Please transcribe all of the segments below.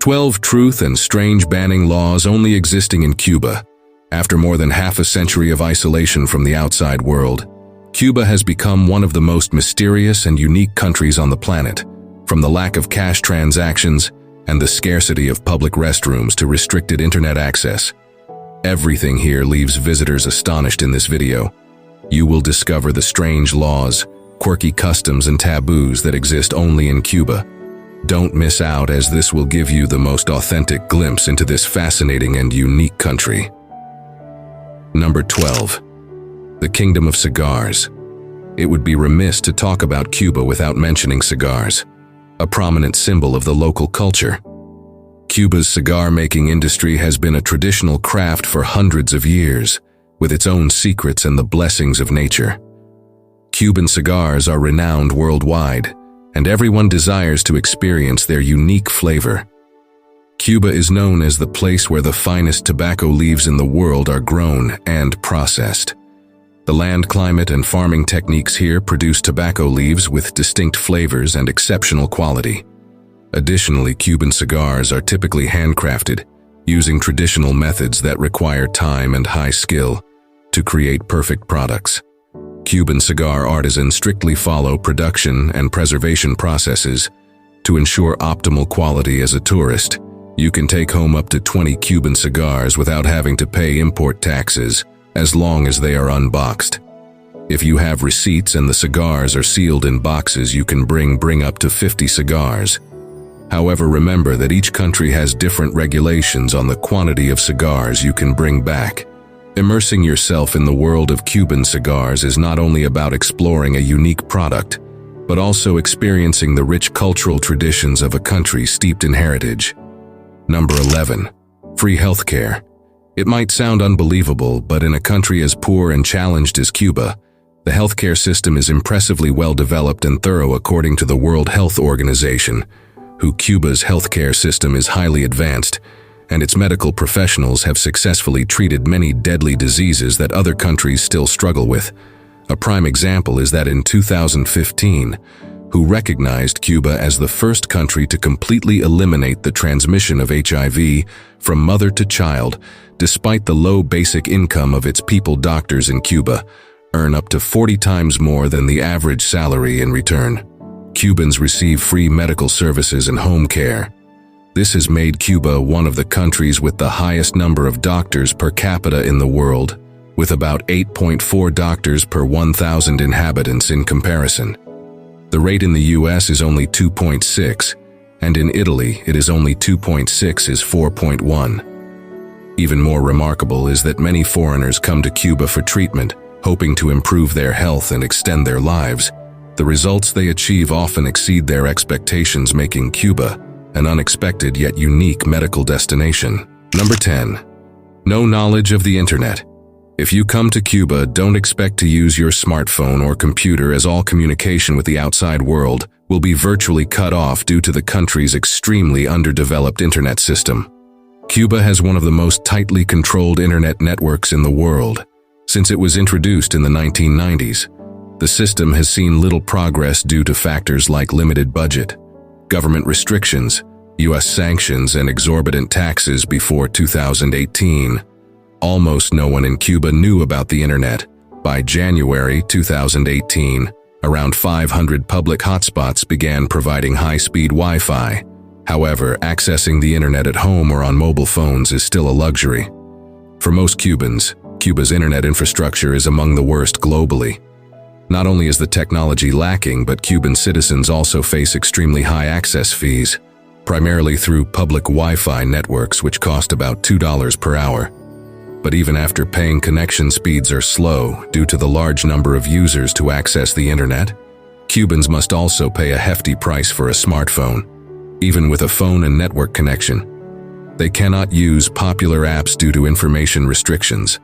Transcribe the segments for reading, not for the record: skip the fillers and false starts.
12 truth and strange banning laws only existing in Cuba. After more than half a century of isolation from the outside world, Cuba has become one of the most mysterious and unique countries on the planet, from the lack of cash transactions and the scarcity of public restrooms to restricted internet access. Everything here leaves visitors astonished in this video. You will discover the strange laws, quirky customs and taboos that exist only in Cuba. Don't miss out, as this will give you the most authentic glimpse into this fascinating and unique country. Number 12. The Kingdom of Cigars. It would be remiss to talk about Cuba without mentioning cigars, a prominent symbol of the local culture. Cuba's cigar-making industry has been a traditional craft for hundreds of years, with its own secrets and the blessings of nature. Cuban cigars are renowned worldwide, and everyone desires to experience their unique flavor. Cuba is known as the place where the finest tobacco leaves in the world are grown and processed. The land climate and farming techniques here produce tobacco leaves with distinct flavors and exceptional quality. Additionally, Cuban cigars are typically handcrafted, using traditional methods that require time and high skill to create perfect products. Cuban cigar artisans strictly follow production and preservation processes to ensure optimal quality. As a tourist, you can take home up to 20 Cuban cigars without having to pay import taxes, as long as they are unboxed. If you have receipts and the cigars are sealed in boxes, you can bring up to 50 cigars. However, remember that each country has different regulations on the quantity of cigars you can bring back. Immersing yourself in the world of Cuban cigars is not only about exploring a unique product, but also experiencing the rich cultural traditions of a country steeped in heritage. Number 11. Free healthcare. It might sound unbelievable, but in a country as poor and challenged as Cuba, the healthcare system is impressively well developed and thorough, according to the World Health Organization, Cuba's healthcare system is highly advanced, and its medical professionals have successfully treated many deadly diseases that other countries still struggle with. A prime example is that in 2015, WHO recognized Cuba as the first country to completely eliminate the transmission of HIV from mother to child. Despite the low basic income of its people, doctors in Cuba earn up to 40 times more than the average salary in return. Cubans receive free medical services and home care. This has made Cuba one of the countries with the highest number of doctors per capita in the world, with about 8.4 doctors per 1,000 inhabitants in comparison. The rate in the US is only 2.6, and in Italy it is only 2.6 is 4.1. Even more remarkable is that many foreigners come to Cuba for treatment, hoping to improve their health and extend their lives. The results they achieve often exceed their expectations, making Cuba an unexpected yet unique medical destination. Number 10. No knowledge of the internet. If you come to Cuba, don't expect to use your smartphone or computer, as all communication with the outside world will be virtually cut off due to the country's extremely underdeveloped internet system. Cuba has one of the most tightly controlled internet networks in the world. Since it was introduced in the 1990s, the system has seen little progress due to factors like limited budget, government restrictions, US sanctions, and exorbitant taxes. Before 2018, almost no one in Cuba knew about the internet. By January 2018, around 500 public hotspots began providing high-speed Wi-Fi. However, accessing the internet at home or on mobile phones is still a luxury. For most Cubans, Cuba's internet infrastructure is among the worst globally. Not only is the technology lacking, but Cuban citizens also face extremely high access fees, primarily through public Wi-Fi networks, which cost about $2 per hour. But even after paying, connection speeds are slow due to the large number of users to access the internet. Cubans must also pay a hefty price for a smartphone. Even with a phone and network connection, they cannot use popular apps due to information restrictions.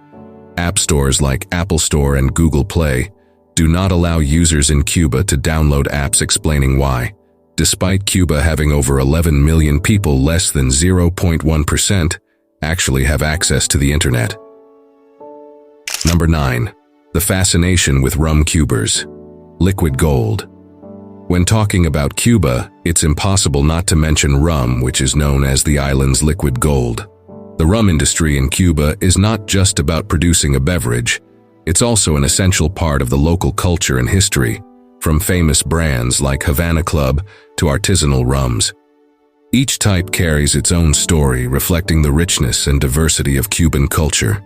App stores like Apple Store and Google Play do not allow users in Cuba to download apps, explaining why. Despite Cuba having over 11 million people, less than 0.1% actually have access to the internet. Number 9. The fascination with rum cubers. Liquid gold. When talking about Cuba, it's impossible not to mention rum, which is known as the island's liquid gold. The rum industry in Cuba is not just about producing a beverage, it's also an essential part of the local culture and history, from famous brands like Havana Club to artisanal rums. Each type carries its own story, reflecting the richness and diversity of Cuban culture.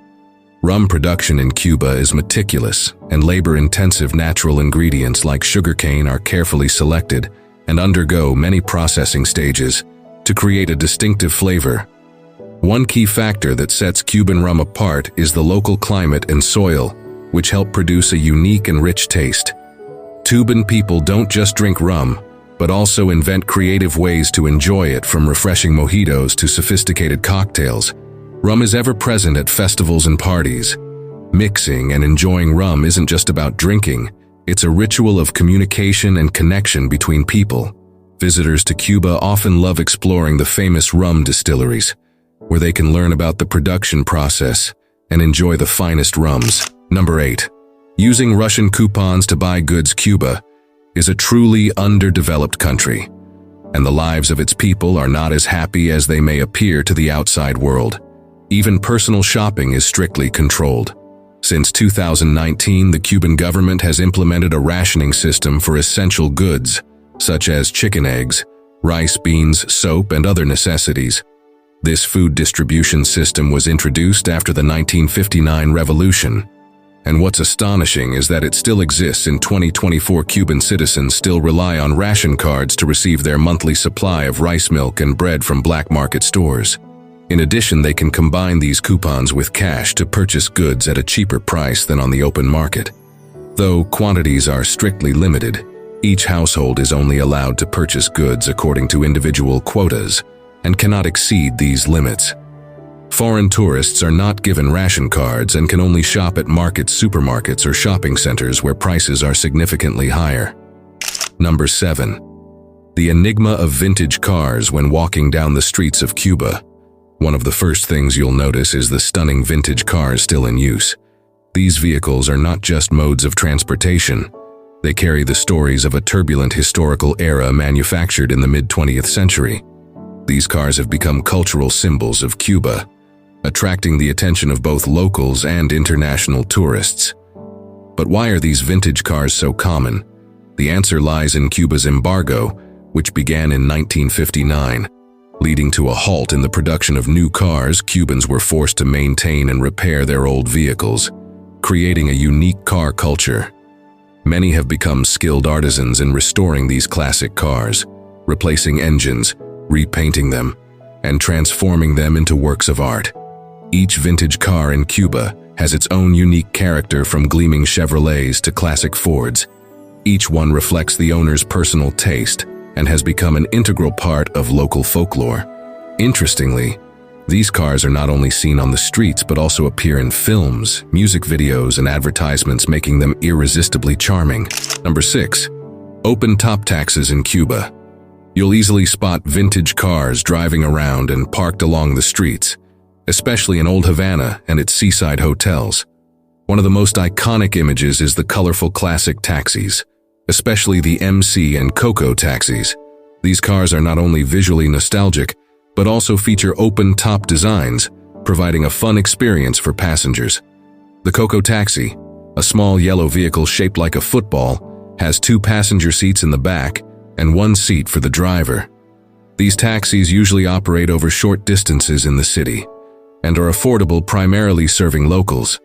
Rum production in Cuba is meticulous, and labor-intensive natural ingredients like sugarcane are carefully selected and undergo many processing stages to create a distinctive flavor. One key factor that sets Cuban rum apart is the local climate and soil, which help produce a unique and rich taste. Cuban people don't just drink rum, but also invent creative ways to enjoy it, from refreshing mojitos to sophisticated cocktails. Rum is ever present at festivals and parties. Mixing and enjoying rum isn't just about drinking, it's a ritual of communication and connection between people. Visitors to Cuba often love exploring the famous rum distilleries, where they can learn about the production process and enjoy the finest rums. Number 8. Using Russian coupons to buy goods. Cuba is a truly underdeveloped country, and the lives of its people are not as happy as they may appear to the outside world. Even personal shopping is strictly controlled. Since 2019, the Cuban government has implemented a rationing system for essential goods, such as chicken eggs, rice, beans, soap, and other necessities. This food distribution system was introduced after the 1959 revolution. And what's astonishing is that it still exists in 2024. Cuban citizens still rely on ration cards to receive their monthly supply of rice, milk, and bread from black market stores. In addition, they can combine these coupons with cash to purchase goods at a cheaper price than on the open market. Though quantities are strictly limited, each household is only allowed to purchase goods according to individual quotas and cannot exceed these limits. Foreign tourists are not given ration cards and can only shop at markets, supermarkets, or shopping centers where prices are significantly higher. Number 7. The enigma of vintage cars. When walking down the streets of Cuba, one of the first things you'll notice is the stunning vintage cars still in use. These vehicles are not just modes of transportation. They carry the stories of a turbulent historical era manufactured in the mid-20th century. These cars have become cultural symbols of Cuba, attracting the attention of both locals and international tourists. But why are these vintage cars so common? The answer lies in Cuba's embargo, which began in 1959. Leading to a halt in the production of new cars, Cubans were forced to maintain and repair their old vehicles, creating a unique car culture. Many have become skilled artisans in restoring these classic cars, replacing engines, repainting them, and transforming them into works of art. Each vintage car in Cuba has its own unique character, from gleaming Chevrolets to classic Fords. Each one reflects the owner's personal taste and has become an integral part of local folklore. Interestingly, these cars are not only seen on the streets but also appear in films, music videos, and advertisements, making them irresistibly charming. Number 6. Open-top taxis in Cuba. You'll easily spot vintage cars driving around and parked along the streets, especially in Old Havana and its seaside hotels. One of the most iconic images is the colorful classic taxis, especially the MC and Coco taxis. These cars are not only visually nostalgic, but also feature open-top designs, providing a fun experience for passengers. The Coco taxi, a small yellow vehicle shaped like a football, has 2 passenger seats in the back and 1 seat for the driver. These taxis usually operate over short distances in the city and are affordable, primarily serving locals.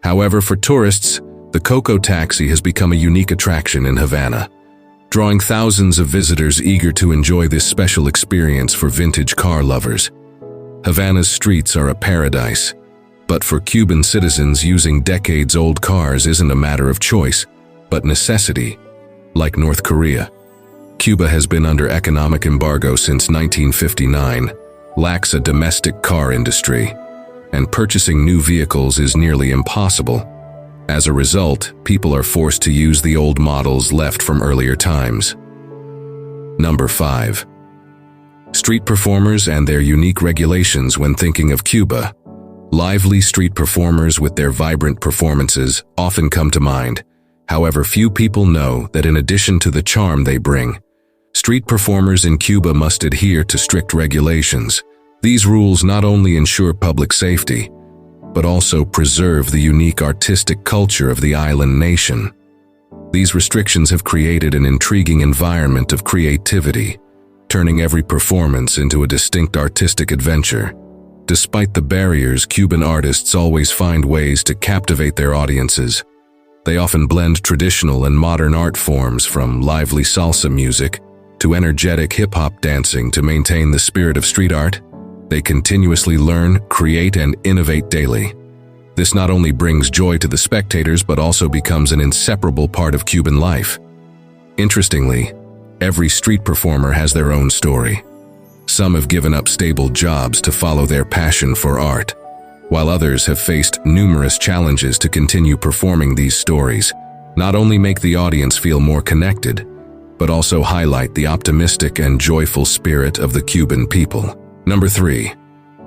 However, for tourists, the Coco taxi has become a unique attraction in Havana, drawing thousands of visitors eager to enjoy this special experience for vintage car lovers. Havana's streets are a paradise, but for Cuban citizens, using decades-old cars isn't a matter of choice, but necessity. Like North Korea, Cuba has been under economic embargo since 1959, lacks a domestic car industry, and purchasing new vehicles is nearly impossible. As a result, people are forced to use the old models left from earlier times. Number 5. Street performers and their unique regulations. When thinking of Cuba, lively street performers with their vibrant performances often come to mind. However, few people know that in addition to the charm they bring, street performers in Cuba must adhere to strict regulations. These rules not only ensure public safety, but also preserve the unique artistic culture of the island nation. These restrictions have created an intriguing environment of creativity, turning every performance into a distinct artistic adventure. Despite the barriers, Cuban artists always find ways to captivate their audiences. They often blend traditional and modern art forms, from lively salsa music to energetic hip-hop dancing, to maintain the spirit of street art. They continuously learn, create, and innovate daily. This not only brings joy to the spectators, but also becomes an inseparable part of Cuban life. Interestingly, every street performer has their own story. Some have given up stable jobs to follow their passion for art, while others have faced numerous challenges to continue performing. These stories not only make the audience feel more connected, but also highlight the optimistic and joyful spirit of the Cuban people. Number 3.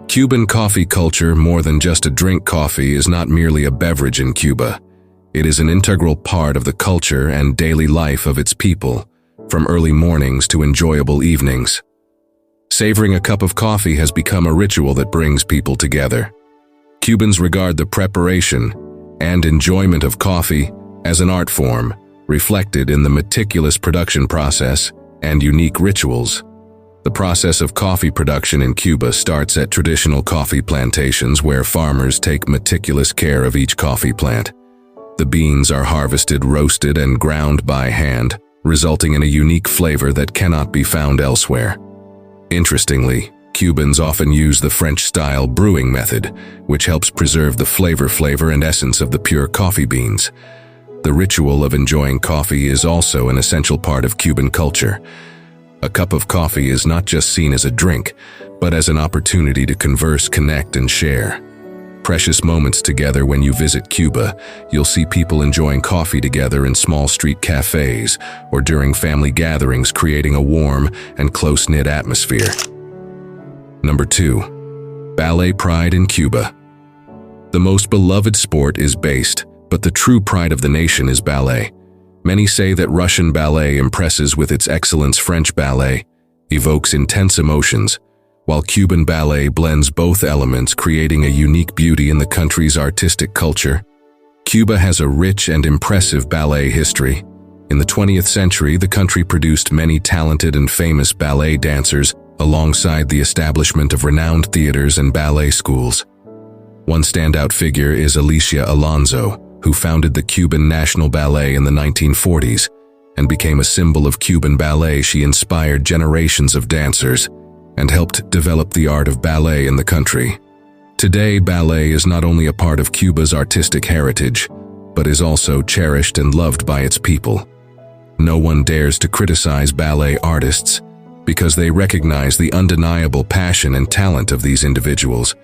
Cuban coffee culture. More than just a drink, coffee is not merely a beverage in Cuba. It is an integral part of the culture and daily life of its people, from early mornings to enjoyable evenings. Savoring a cup of coffee has become a ritual that brings people together. Cubans regard the preparation and enjoyment of coffee as an art form, reflected in the meticulous production process and unique rituals. The process of coffee production in Cuba starts at traditional coffee plantations, where farmers take meticulous care of each coffee plant. The beans are harvested, roasted, and ground by hand, resulting in a unique flavor that cannot be found elsewhere. Interestingly, Cubans often use the French-style brewing method, which helps preserve the flavor and essence of the pure coffee beans. The ritual of enjoying coffee is also an essential part of Cuban culture. A cup of coffee is not just seen as a drink, but as an opportunity to converse, connect, and share. Precious moments together. When you visit Cuba, you'll see people enjoying coffee together in small street cafes or during family gatherings, creating a warm and close-knit atmosphere. Number 2. Ballet pride in Cuba. The most beloved sport is based, but the true pride of the nation is ballet. Many say that Russian ballet impresses with its excellence. French ballet evokes intense emotions, while Cuban ballet blends both elements, creating a unique beauty in the country's artistic culture. Cuba has a rich and impressive ballet history. In the 20th century, the country produced many talented and famous ballet dancers, alongside the establishment of renowned theaters and ballet schools. One standout figure is Alicia Alonso, who founded the Cuban National Ballet in the 1940s and became a symbol of Cuban ballet. She inspired generations of dancers and helped develop the art of ballet in the country. Today, ballet is not only a part of Cuba's artistic heritage, but is also cherished and loved by its people. No one dares to criticize ballet artists because they recognize the undeniable passion and talent of these individuals.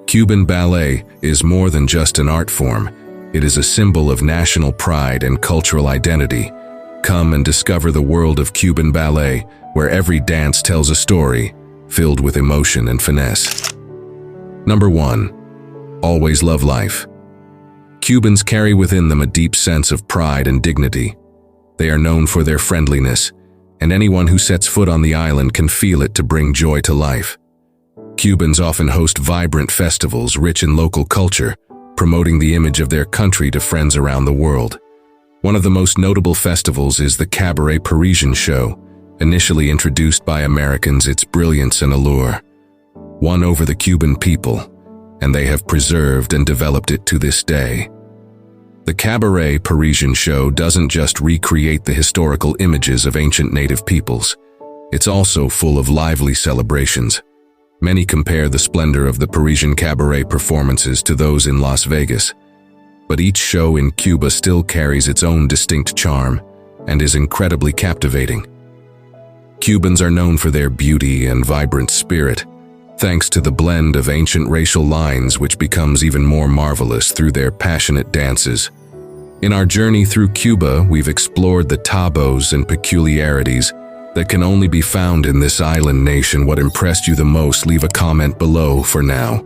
Cuban ballet is more than just an art form. It is a symbol of national pride and cultural identity. Come and discover the world of Cuban ballet, where every dance tells a story, filled with emotion and finesse. Number 1. Always love life. Cubans carry within them a deep sense of pride and dignity. They are known for their friendliness, and anyone who sets foot on the island can feel it to bring joy to life. Cubans often host vibrant festivals rich in local culture, promoting the image of their country to friends around the world. One of the most notable festivals is the Cabaret Parisian show. Initially introduced by Americans, its brilliance and allure won over the Cuban people, and they have preserved and developed it to this day. The Cabaret Parisian show doesn't just recreate the historical images of ancient native peoples. It's also full of lively celebrations. Many compare the splendor of the Parisian cabaret performances to those in Las Vegas. But each show in Cuba still carries its own distinct charm and is incredibly captivating. Cubans are known for their beauty and vibrant spirit, thanks to the blend of ancient racial lines, which becomes even more marvelous through their passionate dances. In our journey through Cuba, we've explored the tabos and peculiarities that can only be found in this island nation. What impressed you the most? Leave a comment below for now.